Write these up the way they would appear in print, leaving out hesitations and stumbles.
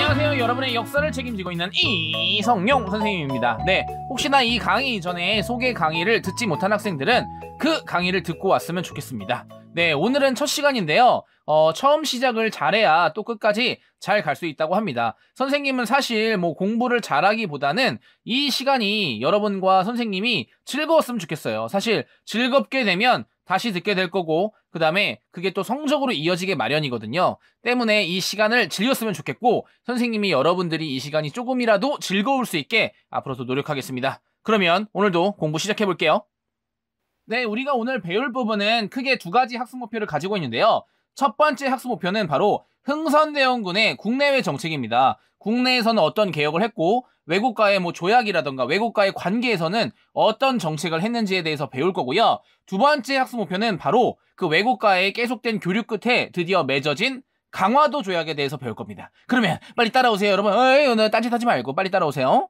안녕하세요. 여러분의 역사를 책임지고 있는 이성용 선생님입니다. 네, 혹시나 이 강의 이전에 소개 강의를 듣지 못한 학생들은 그 강의를 듣고 왔으면 좋겠습니다. 네, 오늘은 첫 시간인데요. 처음 시작을 잘해야 또 끝까지 잘 갈 수 있다고 합니다. 선생님은 사실 공부를 잘하기보다는 이 시간이 여러분과 선생님이 즐거웠으면 좋겠어요. 사실 즐겁게 되면 다시 듣게 될 거고, 그 다음에 그게 또 성적으로 이어지게 마련이거든요. 때문에 이 시간을 즐겼으면 좋겠고, 선생님이 여러분들이 이 시간이 조금이라도 즐거울 수 있게 앞으로도 노력하겠습니다. 그러면 오늘도 공부 시작해 볼게요. 네, 우리가 오늘 배울 부분은 크게 두 가지 학습 목표를 가지고 있는데요. 첫 번째 학습 목표는 바로 흥선대원군의 국내외 정책입니다. 국내에서는 어떤 개혁을 했고, 외국과의 조약이라던가 외국과의 관계에서는 어떤 정책을 했는지에 대해서 배울 거고요. 두 번째 학습 목표는 바로 그 외국과의 계속된 교류 끝에 드디어 맺어진 강화도 조약에 대해서 배울 겁니다. 그러면 빨리 따라오세요, 여러분. 오늘 딴짓하지 말고 빨리 따라오세요.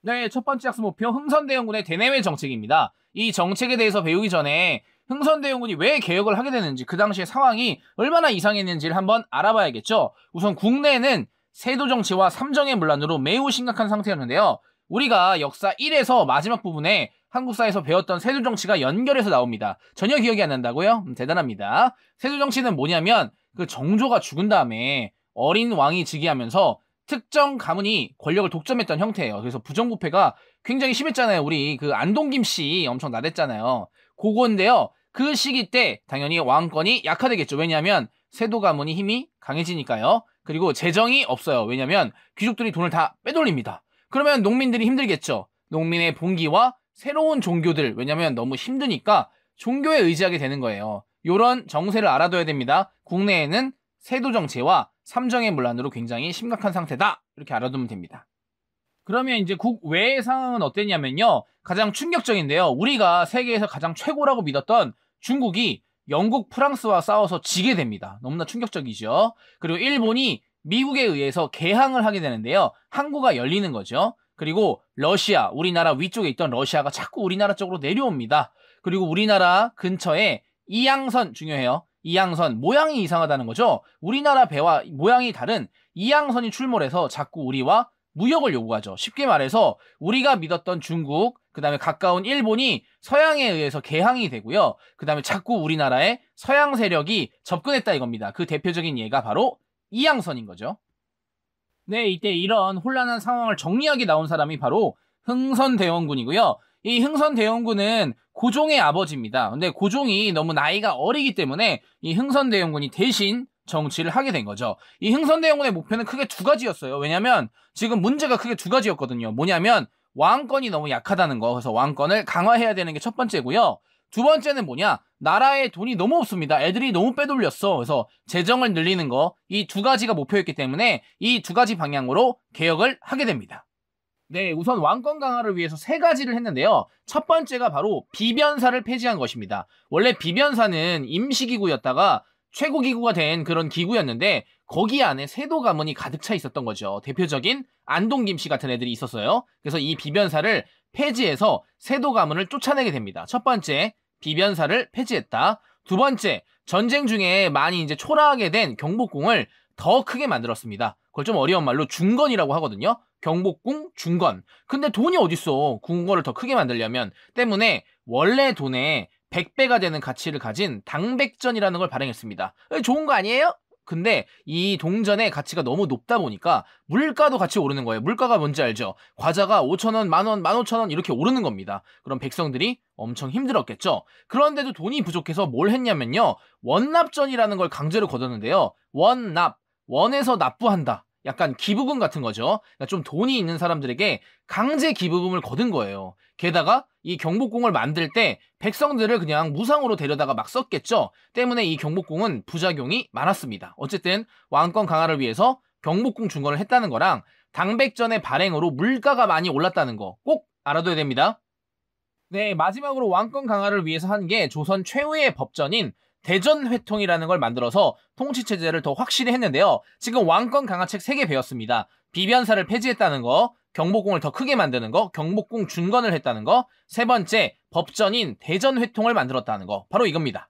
네, 첫 번째 학습 목표 흥선대원군의 대내외 정책입니다. 이 정책에 대해서 배우기 전에 흥선대원군이 왜 개혁을 하게 되는지, 그 당시의 상황이 얼마나 이상했는지를 한번 알아봐야겠죠. 우선 국내에는 세도 정치와 삼정의 문란으로 매우 심각한 상태였는데요. 우리가 역사 1에서 마지막 부분에 한국사에서 배웠던 세도 정치가 연결해서 나옵니다. 전혀 기억이 안 난다고요? 대단합니다. 세도 정치는 뭐냐면 그 정조가 죽은 다음에 어린 왕이 즉위하면서 특정 가문이 권력을 독점했던 형태예요. 그래서 부정부패가 굉장히 심했잖아요. 우리 그 안동김 씨 엄청 나댔잖아요. 그건데요. 그 시기 때 당연히 왕권이 약화되겠죠. 왜냐하면 세도 가문이 힘이 강해지니까요. 그리고 재정이 없어요. 왜냐하면 귀족들이 돈을 다 빼돌립니다. 그러면 농민들이 힘들겠죠. 농민의 봉기와 새로운 종교들, 왜냐하면 너무 힘드니까 종교에 의지하게 되는 거예요. 이런 정세를 알아둬야 됩니다. 국내에는 세도 정체와 삼정의 문란으로 굉장히 심각한 상태다. 이렇게 알아두면 됩니다. 그러면 이제 국외의 상황은 어땠냐면요. 가장 충격적인데요. 우리가 세계에서 가장 최고라고 믿었던 중국이 영국, 프랑스와 싸워서 지게 됩니다. 너무나 충격적이죠. 그리고 일본이 미국에 의해서 개항을 하게 되는데요. 항구가 열리는 거죠. 그리고 러시아, 우리나라 위쪽에 있던 러시아가 자꾸 우리나라 쪽으로 내려옵니다. 그리고 우리나라 근처에 이양선, 중요해요. 이양선, 모양이 이상하다는 거죠. 우리나라 배와 모양이 다른 이양선이 출몰해서 자꾸 우리와 무역을 요구하죠. 쉽게 말해서 우리가 믿었던 중국, 그 다음에 가까운 일본이 서양에 의해서 개항이 되고요. 그 다음에 자꾸 우리나라에 서양 세력이 접근했다 이겁니다. 그 대표적인 예가 바로 이양선인 거죠. 네, 이때 이런 혼란한 상황을 정리하게 나온 사람이 바로 흥선대원군이고요. 이 흥선대원군은 고종의 아버지입니다. 근데 고종이 너무 나이가 어리기 때문에 이 흥선대원군이 대신 정치를 하게 된 거죠. 이 흥선대원군의 목표는 크게 두 가지였어요. 왜냐면 지금 문제가 크게 두 가지였거든요. 뭐냐면 왕권이 너무 약하다는 거. 그래서 왕권을 강화해야 되는 게 첫 번째고요. 두 번째는 뭐냐? 나라에 돈이 너무 없습니다. 애들이 너무 빼돌렸어. 그래서 재정을 늘리는 거. 이 두 가지가 목표였기 때문에 이 두 가지 방향으로 개혁을 하게 됩니다. 네, 우선 왕권 강화를 위해서 세 가지를 했는데요. 첫 번째가 바로 비변사를 폐지한 것입니다. 원래 비변사는 임시기구였다가 최고기구가 된 그런 기구였는데 거기 안에 세도 가문이 가득 차 있었던 거죠. 대표적인 안동김씨 같은 애들이 있었어요. 그래서 이 비변사를 폐지해서 세도 가문을 쫓아내게 됩니다. 첫 번째, 비변사를 폐지했다. 두 번째, 전쟁 중에 많이 이제 초라하게 된 경복궁을 더 크게 만들었습니다. 그걸 좀 어려운 말로 중건이라고 하거든요. 경복궁, 중건. 근데 돈이 어딨어. 궁궐을 더 크게 만들려면. 때문에 원래 돈의 100배가 되는 가치를 가진 당백전이라는 걸 발행했습니다. 좋은 거 아니에요? 근데 이 동전의 가치가 너무 높다 보니까 물가도 같이 오르는 거예요. 물가가 뭔지 알죠? 과자가 5,000원, 만원, 15,000원 이렇게 오르는 겁니다. 그럼 백성들이 엄청 힘들었겠죠? 그런데도 돈이 부족해서 뭘 했냐면요. 원납전이라는 걸 강제로 거뒀는데요. 원납, 원에서 납부한다. 약간 기부금 같은 거죠. 그러니까 좀 돈이 있는 사람들에게 강제 기부금을 거둔 거예요. 게다가 이 경복궁을 만들 때 백성들을 그냥 무상으로 데려다가 막 썼겠죠. 때문에 이 경복궁은 부작용이 많았습니다. 어쨌든 왕권 강화를 위해서 경복궁 중건을 했다는 거랑 당백전의 발행으로 물가가 많이 올랐다는 거 꼭 알아둬야 됩니다. 네, 마지막으로 왕권 강화를 위해서 한 게 조선 최후의 법전인 대전회통이라는 걸 만들어서 통치체제를 더 확실히 했는데요. 지금 왕권 강화책 3개 배웠습니다. 비변사를 폐지했다는 거, 경복궁을 더 크게 만드는 거, 경복궁 중건을 했다는 거, 세 번째, 법전인 대전회통을 만들었다는 거. 바로 이겁니다.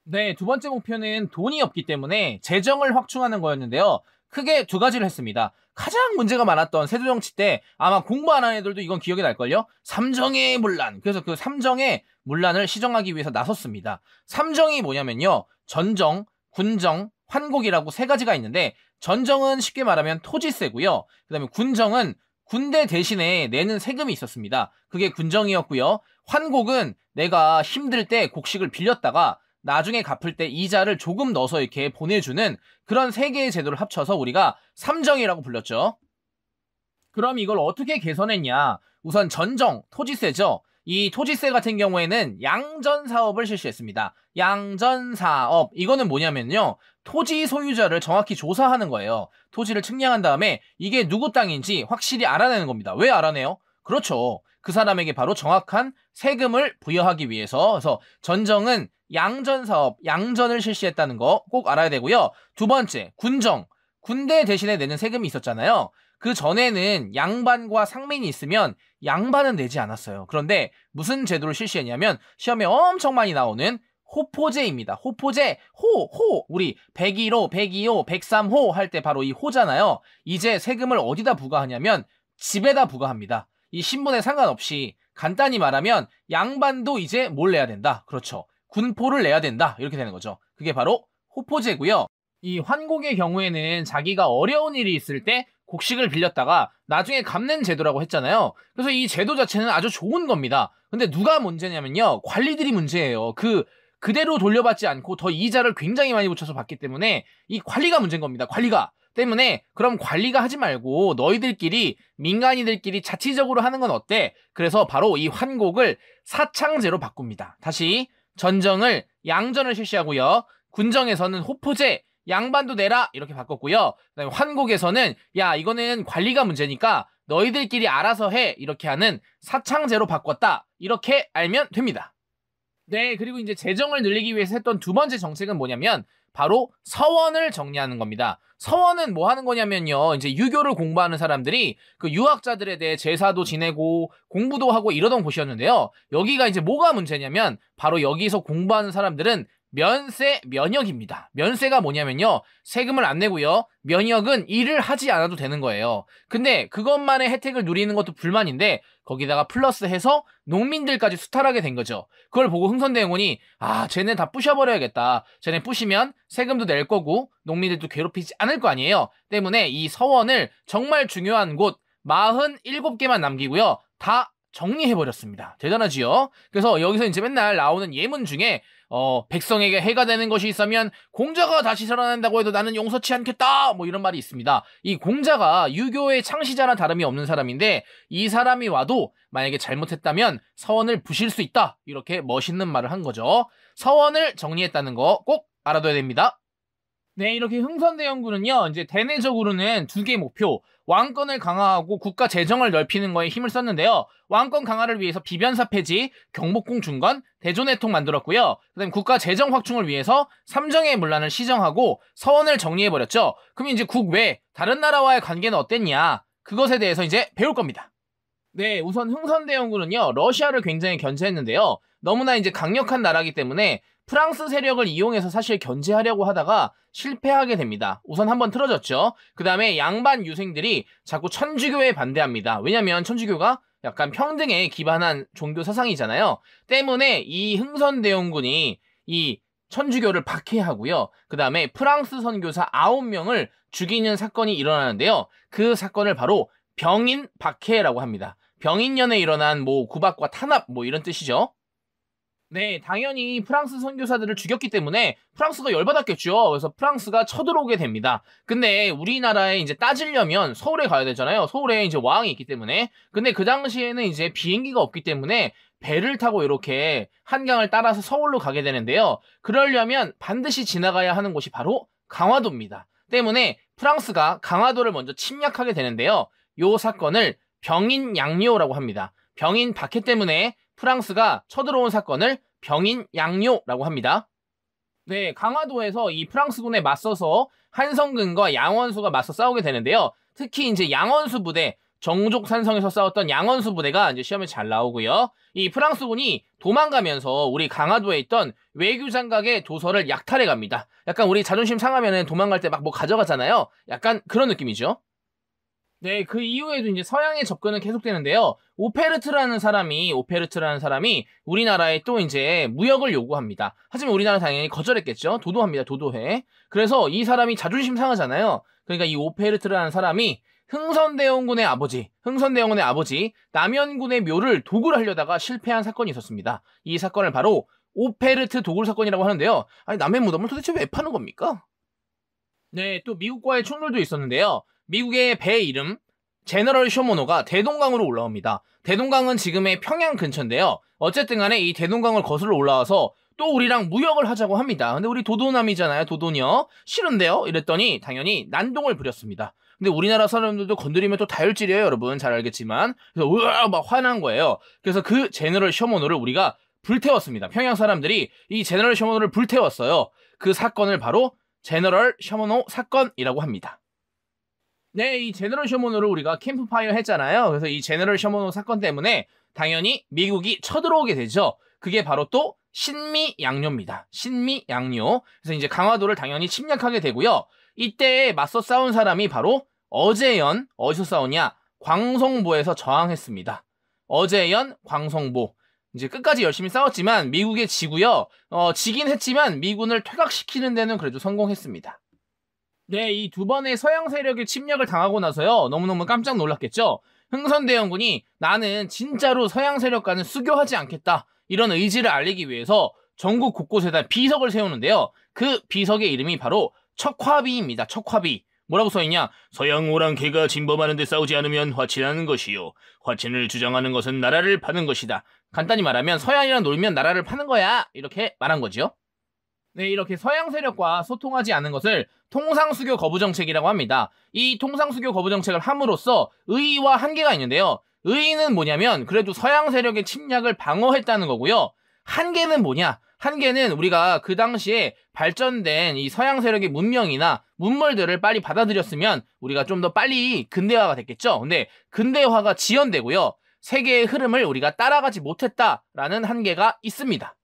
네, 두 번째 목표는 돈이 없기 때문에 재정을 확충하는 거였는데요. 크게 두 가지를 했습니다. 가장 문제가 많았던 세조정치 때 아마 공부 안 하는 애들도 이건 기억이 날걸요? 삼정의 문란. 그래서 그 삼정의 문란을 시정하기 위해서 나섰습니다. 삼정이 뭐냐면요. 전정, 군정, 환곡이라고 세 가지가 있는데 전정은 쉽게 말하면 토지세고요. 그 다음에 군정은 군대 대신에 내는 세금이 있었습니다. 그게 군정이었고요. 환곡은 내가 힘들 때 곡식을 빌렸다가 나중에 갚을 때 이자를 조금 넣어서 이렇게 보내주는 그런 세 개의 제도를 합쳐서 우리가 삼정이라고 불렀죠. 그럼 이걸 어떻게 개선했냐? 우선 전정, 토지세죠. 이 토지세 같은 경우에는 양전사업을 실시했습니다. 양전사업, 이거는 뭐냐면요. 토지 소유자를 정확히 조사하는 거예요. 토지를 측량한 다음에 이게 누구 땅인지 확실히 알아내는 겁니다. 왜 알아내요? 그렇죠. 그 사람에게 바로 정확한 세금을 부여하기 위해서. 그래서 전정은 양전사업, 양전을 실시했다는 거 꼭 알아야 되고요. 두 번째, 군정. 군대 대신에 내는 세금이 있었잖아요. 그 전에는 양반과 상민이 있으면 양반은 내지 않았어요. 그런데 무슨 제도를 실시했냐면 시험에 엄청 많이 나오는 호포제입니다. 호포제, 우리 101호, 102호, 103호 할 때 바로 이 호잖아요. 이제 세금을 어디다 부과하냐면 집에다 부과합니다. 이 신분에 상관없이 간단히 말하면 양반도 이제 뭘 내야 된다. 그렇죠. 군포를 내야 된다. 이렇게 되는 거죠. 그게 바로 호포제고요. 이 환곡의 경우에는 자기가 어려운 일이 있을 때 곡식을 빌렸다가 나중에 갚는 제도라고 했잖아요. 그래서 이 제도 자체는 아주 좋은 겁니다. 근데 누가 문제냐면요. 관리들이 문제예요. 그대로 돌려받지 않고 더 이자를 굉장히 많이 붙여서 받기 때문에 이 관리가 문제인 겁니다. 관리가. 때문에 그럼 관리가 하지 말고 너희들끼리 민간인들끼리 자치적으로 하는 건 어때? 그래서 바로 이 환곡을 사창제로 바꿉니다. 다시 전정을 양전을 실시하고요. 군정에서는 호포제, 양반도 내라 이렇게 바꿨고요. 그다음에 환곡에서는 야 이거는 관리가 문제니까 너희들끼리 알아서 해 이렇게 하는 사창제로 바꿨다. 이렇게 알면 됩니다. 네, 그리고 이제 재정을 늘리기 위해서 했던 두 번째 정책은 뭐냐면 바로 서원을 정리하는 겁니다. 서원은 뭐 하는 거냐면요. 이제 유교를 공부하는 사람들이 그 유학자들에 대해 제사도 지내고 공부도 하고 이러던 곳이었는데요. 여기가 이제 뭐가 문제냐면 바로 여기서 공부하는 사람들은 면세, 면역입니다. 면세가 뭐냐면요. 세금을 안 내고요. 면역은 일을 하지 않아도 되는 거예요. 근데 그것만의 혜택을 누리는 것도 불만인데 거기다가 플러스해서 농민들까지 수탈하게 된 거죠. 그걸 보고 흥선대원군이 쟤네 다 부셔버려야겠다. 쟤네 부시면 세금도 낼 거고 농민들도 괴롭히지 않을 거 아니에요. 때문에 이 서원을 정말 중요한 곳 47개만 남기고요. 다 정리해버렸습니다. 대단하지요? 그래서 여기서 이제 맨날 나오는 예문 중에 백성에게 해가 되는 것이 있으면 공자가 다시 살아난다고 해도 나는 용서치 않겠다 뭐 이런 말이 있습니다. 이 공자가 유교의 창시자나 다름이 없는 사람인데 이 사람이 와도 만약에 잘못했다면 서원을 부실 수 있다 이렇게 멋있는 말을 한 거죠. 서원을 정리했다는 거 꼭 알아둬야 됩니다. 네, 이렇게 흥선대원군은요, 이제 대내적으로는 두 개의 목표, 왕권을 강화하고 국가 재정을 넓히는 거에 힘을 썼는데요. 왕권 강화를 위해서 비변사 폐지, 경복궁 중건, 대존해통 만들었고요. 그다음에 국가 재정 확충을 위해서 삼정의 문란을 시정하고 서원을 정리해버렸죠. 그럼 이제 국외, 다른 나라와의 관계는 어땠냐? 그것에 대해서 이제 배울 겁니다. 네, 우선 흥선대원군은요, 러시아를 굉장히 견제했는데요. 너무나 이제 강력한 나라이기 때문에 프랑스 세력을 이용해서 사실 견제하려고 하다가 실패하게 됩니다. 우선 한번 틀어졌죠. 그 다음에 양반 유생들이 자꾸 천주교에 반대합니다. 왜냐면 천주교가 약간 평등에 기반한 종교 사상이잖아요. 때문에 이 흥선대원군이 이 천주교를 박해하고요. 그 다음에 프랑스 선교사 9명을 죽이는 사건이 일어나는데요. 그 사건을 바로 병인 박해라고 합니다. 병인년에 일어난 뭐 구박과 탄압 뭐 이런 뜻이죠. 네, 당연히 프랑스 선교사들을 죽였기 때문에 프랑스가 열받았겠죠. 그래서 프랑스가 쳐들어오게 됩니다. 근데 우리나라에 이제 따지려면 서울에 가야 되잖아요. 서울에 이제 왕이 있기 때문에. 근데 그 당시에는 이제 비행기가 없기 때문에 배를 타고 이렇게 한강을 따라서 서울로 가게 되는데요. 그러려면 반드시 지나가야 하는 곳이 바로 강화도입니다. 때문에 프랑스가 강화도를 먼저 침략하게 되는데요. 요 사건을 병인 양요라고 합니다. 병인 박해 때문에 프랑스가 쳐들어온 사건을 병인 양요라고 합니다. 네, 강화도에서 이 프랑스군에 맞서서 한성근과 양원수가 맞서 싸우게 되는데요. 특히 이제 양원수 부대, 정족산성에서 싸웠던 양원수 부대가 이제 시험에 잘 나오고요. 이 프랑스군이 도망가면서 우리 강화도에 있던 외교장각의 도서를 약탈해 갑니다. 약간 우리 자존심 상하면은 도망갈 때 막 뭐 가져가잖아요. 약간 그런 느낌이죠. 네, 그 이후에도 이제 서양의 접근은 계속되는데요. 오페르트라는 사람이 우리나라에 또 이제 무역을 요구합니다. 하지만 우리나라 당연히 거절했겠죠. 도도합니다. 도도해. 그래서 이 사람이 자존심 상하잖아요. 그러니까 이 오페르트라는 사람이 흥선대원군의 아버지 남현군의 묘를 도굴하려다가 실패한 사건이 있었습니다. 이 사건을 바로 오페르트 도굴 사건이라고 하는데요. 아니, 남의 무덤을 도대체 왜 파는 겁니까? 네, 또 미국과의 충돌도 있었는데요. 미국의 배 이름 제너럴 쇼모노가 대동강으로 올라옵니다. 대동강은 지금의 평양 근처인데요. 어쨌든 간에 이 대동강을 거슬러 올라와서 또 우리랑 무역을 하자고 합니다. 근데 우리 도도남이잖아요. 도도녀. 싫은데요? 이랬더니 당연히 난동을 부렸습니다. 근데 우리나라 사람들도 건드리면 또 다혈질이에요, 여러분. 잘 알겠지만. 그래서 으아 막 화난 거예요. 그래서 그 제너럴 쇼모노를 우리가 불태웠습니다. 평양 사람들이 이 제너럴 쇼모노를 불태웠어요. 그 사건을 바로 제너럴 쇼모노 사건이라고 합니다. 네, 이 제너럴 쇼모노를 우리가 캠프파이어 했잖아요. 그래서 이 제너럴 쇼모노 사건 때문에 당연히 미국이 쳐들어오게 되죠. 그게 바로 또 신미양요입니다. 신미양요. 그래서 이제 강화도를 당연히 침략하게 되고요. 이때 맞서 싸운 사람이 바로 어제연, 어디서 싸우냐? 광성보에서 저항했습니다. 어제연, 광성보. 이제 끝까지 열심히 싸웠지만 미국에 지고요. 지긴 했지만 미군을 퇴각시키는 데는 그래도 성공했습니다. 네, 이 두 번의 서양 세력의 침략을 당하고 나서요. 너무너무 깜짝 놀랐겠죠? 흥선대원군이 나는 진짜로 서양 세력과는 수교하지 않겠다. 이런 의지를 알리기 위해서 전국 곳곳에다 비석을 세우는데요. 그 비석의 이름이 바로 척화비입니다. 척화비. 뭐라고 써있냐? 서양호랑 개가 진범하는데 싸우지 않으면 화친하는 것이요. 화친을 주장하는 것은 나라를 파는 것이다. 간단히 말하면 서양이랑 놀면 나라를 파는 거야. 이렇게 말한 거죠. 네, 이렇게 서양 세력과 소통하지 않는 것을 통상수교 거부 정책이라고 합니다. 이 통상수교 거부 정책을 함으로써 의의와 한계가 있는데요. 의의는 뭐냐면 그래도 서양 세력의 침략을 방어했다는 거고요. 한계는 뭐냐? 한계는 우리가 그 당시에 발전된 이 서양 세력의 문명이나 문물들을 빨리 받아들였으면 우리가 좀 더 빨리 근대화가 됐겠죠. 근데 근대화가 지연되고요. 세계의 흐름을 우리가 따라가지 못했다라는 한계가 있습니다.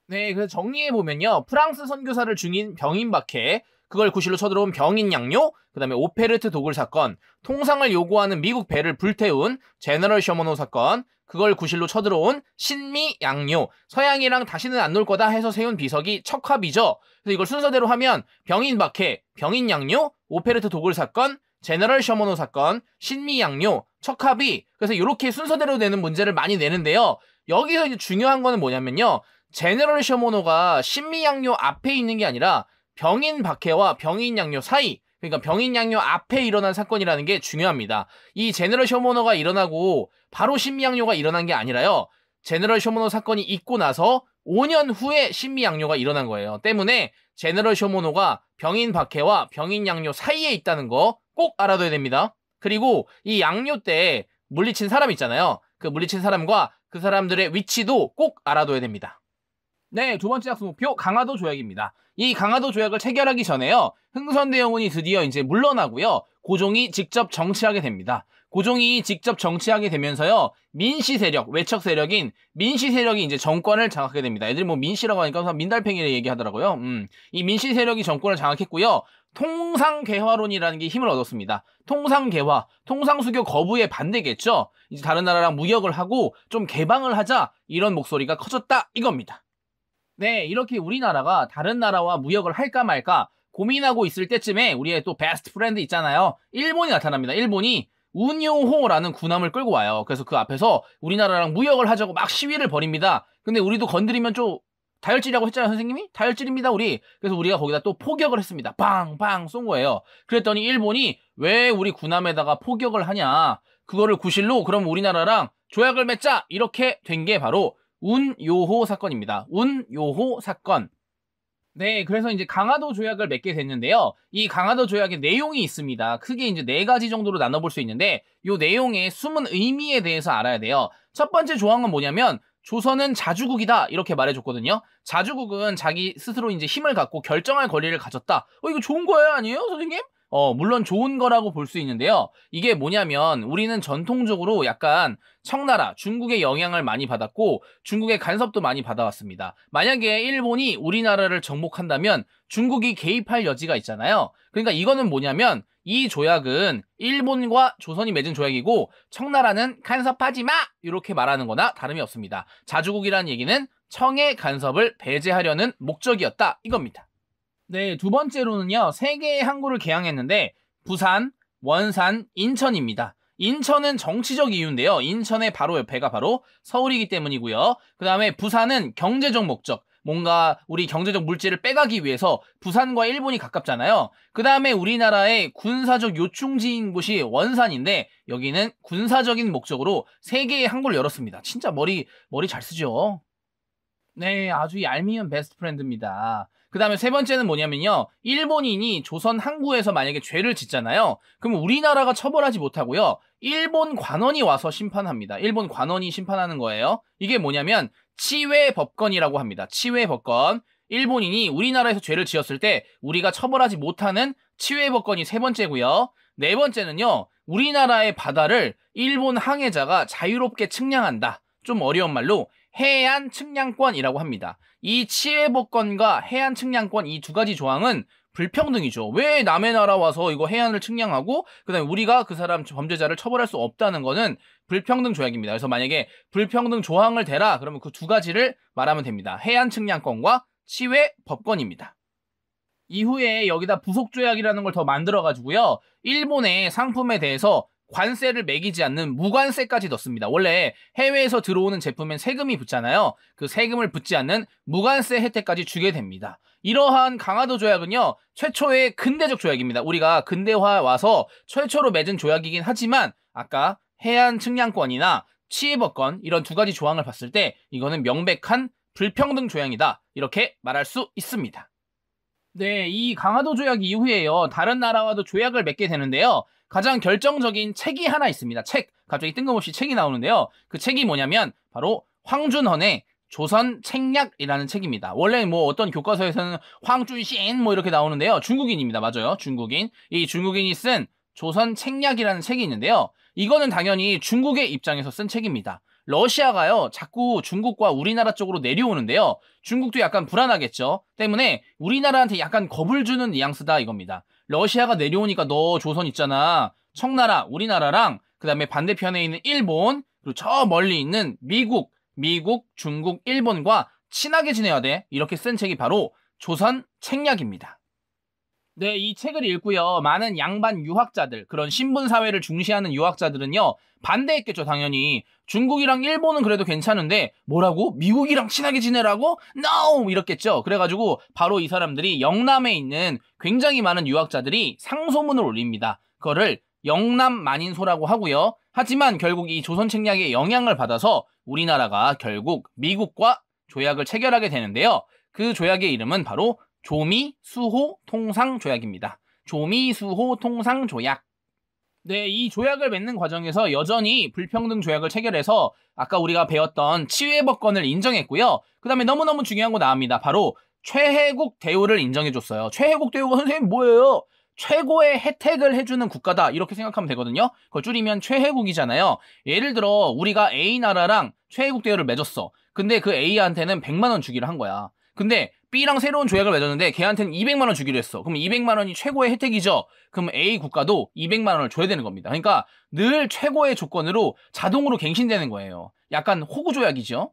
네, 그래서 정리해보면요. 프랑스 선교사를 중인 병인박해, 그걸 구실로 쳐들어온 병인양요, 그 다음에 오페르트 도굴 사건, 통상을 요구하는 미국 배를 불태운 제너럴 쇼모노 사건, 그걸 구실로 쳐들어온 신미양요, 서양이랑 다시는 안 놀 거다 해서 세운 비석이 척화비죠. 그래서 이걸 순서대로 하면 병인박해, 병인양요, 오페르트 도굴 사건, 제너럴 쇼모노 사건, 신미양요, 척화비. 그래서 이렇게 순서대로 내는 문제를 많이 내는데요. 여기서 이제 중요한 거는 뭐냐면요. 제너럴 쇼모노가 신미양요 앞에 있는 게 아니라 병인박해와 병인양요 사이, 그러니까 병인양요 앞에 일어난 사건이라는 게 중요합니다. 이 제너럴 쇼모노가 일어나고 바로 신미양요가 일어난 게 아니라요. 제너럴 쇼모노 사건이 있고 나서 5년 후에 신미양요가 일어난 거예요. 때문에 제너럴 쇼모노가 병인박해와 병인양요 사이에 있다는 거 꼭 알아둬야 됩니다. 그리고 이 양요 때 물리친 사람 있잖아요. 그 물리친 사람과 그 사람들의 위치도 꼭 알아둬야 됩니다. 네, 두 번째 학습 목표 강화도 조약입니다. 이 강화도 조약을 체결하기 전에요. 흥선대원군이 드디어 이제 물러나고요. 고종이 직접 정치하게 됩니다. 고종이 직접 정치하게 되면서요. 민씨 세력, 외척 세력인 민씨 세력이 이제 정권을 장악하게 됩니다. 애들이 뭐 민씨라고 하니까 민달팽이를 얘기하더라고요. 이 민씨 세력이 정권을 장악했고요. 통상개화론이라는 게 힘을 얻었습니다. 통상개화, 통상수교 거부의 반대겠죠. 이제 다른 나라랑 무역을 하고 좀 개방을 하자, 이런 목소리가 커졌다 이겁니다. 네, 이렇게 우리나라가 다른 나라와 무역을 할까 말까 고민하고 있을 때쯤에 우리의 또 베스트 프렌드 있잖아요. 일본이 나타납니다. 일본이 운요호라는 군함을 끌고 와요. 그래서 그 앞에서 우리나라랑 무역을 하자고 막 시위를 벌입니다. 근데 우리도 건드리면 좀 다혈질이라고 했잖아요, 선생님이? 다혈질입니다, 우리. 그래서 우리가 거기다 또 포격을 했습니다. 빵빵 쏜 거예요. 그랬더니 일본이 왜 우리 군함에다가 포격을 하냐. 그거를 구실로 그럼 우리나라랑 조약을 맺자. 이렇게 된 게 바로 운요호 사건입니다. 운요호 사건. 네, 그래서 이제 강화도 조약을 맺게 됐는데요. 이 강화도 조약의 내용이 있습니다. 크게 이제 4가지 정도로 나눠볼 수 있는데 이 내용의 숨은 의미에 대해서 알아야 돼요. 첫 번째 조항은 뭐냐면 조선은 자주국이다 이렇게 말해줬거든요. 자주국은 자기 스스로 이제 힘을 갖고 결정할 권리를 가졌다. 이거 좋은 거예요, 아니에요, 선생님? 물론 좋은 거라고 볼 수 있는데요. 이게 뭐냐면 우리는 전통적으로 약간 청나라, 중국의 영향을 많이 받았고 중국의 간섭도 많이 받아왔습니다. 만약에 일본이 우리나라를 정복한다면 중국이 개입할 여지가 있잖아요. 그러니까 이거는 뭐냐면 이 조약은 일본과 조선이 맺은 조약이고 청나라는 간섭하지 마! 이렇게 말하는 거나 다름이 없습니다. 자주국이라는 얘기는 청의 간섭을 배제하려는 목적이었다 이겁니다. 네, 두 번째로는요. 3개의 항구를 개항했는데 부산, 원산, 인천입니다. 인천은 정치적 이유인데요. 인천의 바로 옆에가 바로 서울이기 때문이고요. 그 다음에 부산은 경제적 목적, 뭔가 우리 경제적 물질을 빼가기 위해서 부산과 일본이 가깝잖아요. 그 다음에 우리나라의 군사적 요충지인 곳이 원산인데 여기는 군사적인 목적으로 3개의 항구를 열었습니다. 진짜 머리 잘 쓰죠. 네, 아주 얄미운 베스트 프렌드입니다. 그 다음에 세 번째는 뭐냐면요. 일본인이 조선 항구에서 만약에 죄를 짓잖아요. 그럼 우리나라가 처벌하지 못하고요. 일본 관원이 와서 심판합니다. 일본 관원이 심판하는 거예요. 이게 뭐냐면 치외법권이라고 합니다. 치외법권. 일본인이 우리나라에서 죄를 지었을 때 우리가 처벌하지 못하는 치외법권이 세 번째고요. 네 번째는요. 우리나라의 바다를 일본 항해자가 자유롭게 측량한다. 좀 어려운 말로 해안 측량권이라고 합니다. 이 치외법권과 해안 측량권 이 두 가지 조항은 불평등이죠. 왜 남의 나라 와서 이거 해안을 측량하고 그다음에 우리가 그 사람 범죄자를 처벌할 수 없다는 거는 불평등 조약입니다. 그래서 만약에 불평등 조항을 대라 그러면 그 두 가지를 말하면 됩니다. 해안 측량권과 치외법권입니다. 이후에 여기다 부속조약이라는 걸 더 만들어가지고요. 일본의 상품에 대해서 관세를 매기지 않는 무관세까지 넣습니다. 원래 해외에서 들어오는 제품엔 세금이 붙잖아요. 그 세금을 붙지 않는 무관세 혜택까지 주게 됩니다. 이러한 강화도 조약은요. 최초의 근대적 조약입니다. 우리가 근대화 와서 최초로 맺은 조약이긴 하지만 아까 해안 측량권이나 치외법권 이런 두 가지 조항을 봤을 때 이거는 명백한 불평등 조약이다. 이렇게 말할 수 있습니다. 네, 이 강화도 조약 이후에요. 다른 나라와도 조약을 맺게 되는데요. 가장 결정적인 책이 하나 있습니다. 책. 갑자기 뜬금없이 책이 나오는데요. 그 책이 뭐냐면 바로 황준헌의 조선 책략이라는 책입니다. 원래 뭐 어떤 교과서에서는 황준신 뭐 이렇게 나오는데요. 중국인입니다. 맞아요. 중국인. 이 중국인이 쓴 조선 책략이라는 책이 있는데요. 이거는 당연히 중국의 입장에서 쓴 책입니다. 러시아가요, 자꾸 중국과 우리나라 쪽으로 내려오는데요. 중국도 약간 불안하겠죠. 때문에 우리나라한테 약간 겁을 주는 뉘앙스다 이겁니다. 러시아가 내려오니까 너 조선 있잖아. 청나라, 우리나라랑 그 다음에 반대편에 있는 일본, 그리고 저 멀리 있는 미국, 중국, 일본과 친하게 지내야 돼. 이렇게 쓴 책이 바로 조선 책략입니다. 네, 이 책을 읽고요. 많은 양반 유학자들, 그런 신분사회를 중시하는 유학자들은요. 반대했겠죠, 당연히. 중국이랑 일본은 그래도 괜찮은데 뭐라고? 미국이랑 친하게 지내라고? No! 이랬겠죠. 그래가지고 바로 이 사람들이 영남에 있는 굉장히 많은 유학자들이 상소문을 올립니다. 그거를 영남만인소라고 하고요. 하지만 결국 이 조선 책략의 영향을 받아서 우리나라가 결국 미국과 조약을 체결하게 되는데요. 그 조약의 이름은 바로 조미수호 통상조약입니다. 조미수호 통상조약. 네, 이 조약을 맺는 과정에서 여전히 불평등 조약을 체결해서 아까 우리가 배웠던 치외법권을 인정했고요. 그 다음에 너무너무 중요한 거 나옵니다. 바로 최혜국 대우를 인정해줬어요. 최혜국 대우가 선생님 뭐예요? 최고의 혜택을 해주는 국가다 이렇게 생각하면 되거든요. 그걸 줄이면 최혜국이잖아요. 예를 들어 우리가 A나라랑 최혜국 대우를 맺었어. 근데 그 A한테는 100만 원 주기로 한 거야. 근데 B랑 새로운 조약을 맺었는데 걔한테는 200만 원 주기로 했어. 그럼 200만 원이 최고의 혜택이죠. 그럼 A 국가도 200만 원을 줘야 되는 겁니다. 그러니까 늘 최고의 조건으로 자동으로 갱신되는 거예요. 약간 호구 조약이죠.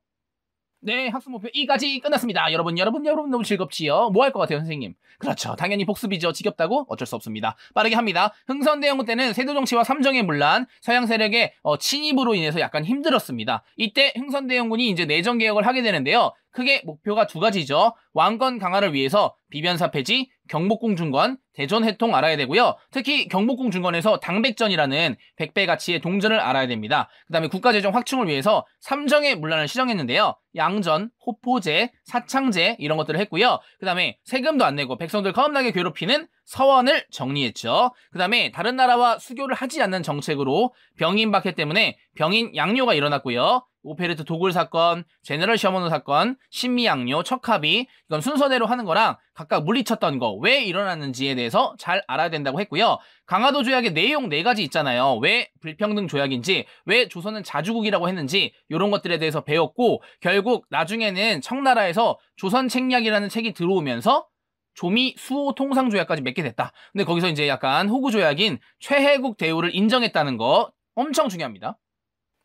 네, 학습 목표 2까지 끝났습니다. 여러분 너무 즐겁지요? 뭐 할 것 같아요, 선생님? 그렇죠. 당연히 복습이죠. 지겹다고? 어쩔 수 없습니다. 빠르게 합니다. 흥선대원군 때는 세조정치와 삼정의 문란, 서양 세력의 침입으로 인해서 약간 힘들었습니다. 이때 흥선대원군이 이제 내정개혁을 하게 되는데요. 크게 목표가 두 가지죠. 왕권 강화를 위해서 비변사 폐지, 경복궁 중건, 대전 회통 알아야 되고요. 특히 경복궁 중건에서 당백전이라는 백배 가치의 동전을 알아야 됩니다. 그 다음에 국가재정 확충을 위해서 삼정의 문란을 시정했는데요. 양전, 호포제, 사창제 이런 것들을 했고요. 그 다음에 세금도 안 내고 백성들 겁나게 괴롭히는 서원을 정리했죠. 그 다음에 다른 나라와 수교를 하지 않는 정책으로 병인 박해 때문에 병인 양요가 일어났고요. 오페르트 도굴 사건, 제너럴 셔먼노 사건, 신미양요, 척하비 이건 순서대로 하는 거랑 각각 물리쳤던 거 왜 일어났는지에 대해서 잘 알아야 된다고 했고요. 강화도 조약의 내용 4가지 있잖아요. 왜 불평등 조약인지, 왜 조선은 자주국이라고 했는지 이런 것들에 대해서 배웠고 결국 나중에는 청나라에서 조선 책략이라는 책이 들어오면서 조미 수호 통상 조약까지 맺게 됐다. 근데 거기서 이제 약간 호구 조약인 최혜국 대우를 인정했다는 거 엄청 중요합니다.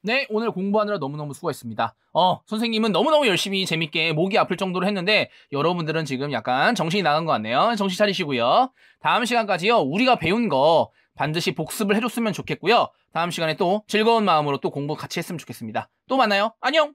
네, 오늘 공부하느라 너무너무 수고했습니다. 선생님은 너무너무 열심히 재밌게 목이 아플 정도로 했는데 여러분들은 지금 약간 정신이 나간 것 같네요. 정신 차리시고요. 다음 시간까지요. 우리가 배운 거 반드시 복습을 해줬으면 좋겠고요. 다음 시간에 또 즐거운 마음으로 또 공부 같이 했으면 좋겠습니다. 또 만나요. 안녕!